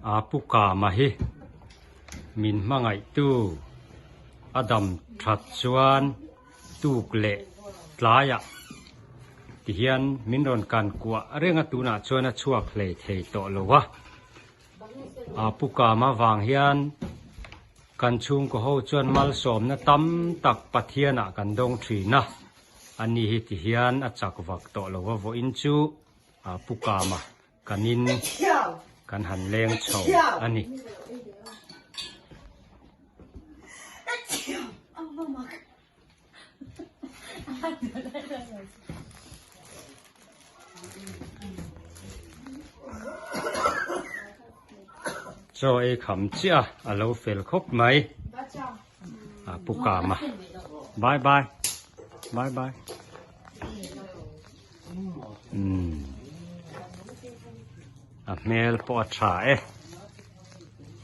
Apuka mahi min mangai tu Adam that chuan tuk le tlaya ti hian min ron kan kwa renga tuna chuan a chuak hlei thei to lowa apuka ma wang hian kan chung ko ho chuan mal som na tam tak pathiana kan dong thina ani hi ti hian a chak vak to lowa vo in chu apuka ma kanin kan han leng chho ani cho ai kham chia alo fel khop mai puka ma bye bye bye bye mel po tha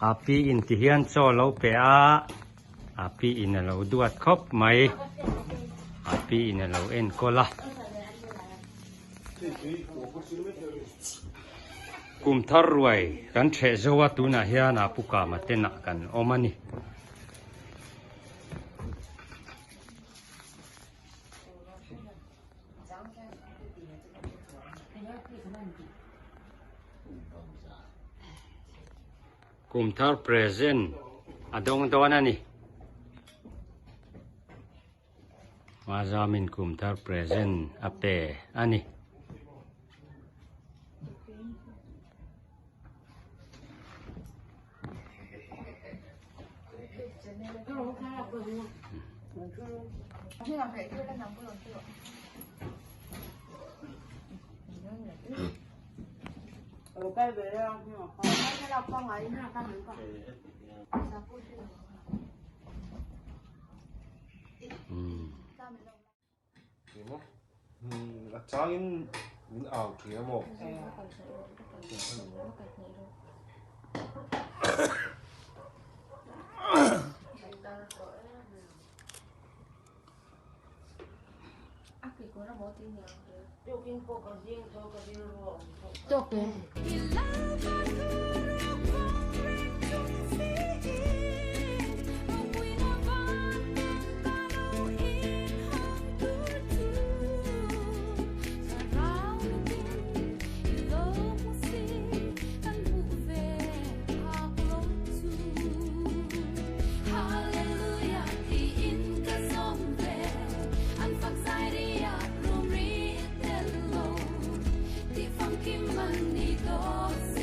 api in ti hian cho lo pe api in lo duat khop mai api in lo en kola kum thar ruai kan the zowa tuna hian apuka ma tena kan omani kum thar present adong dona ni wazamin kum thar present ape ani cái về đây không? Cái đọc con ấy ha, con ấy con. 장인 그게 뭐 Money goes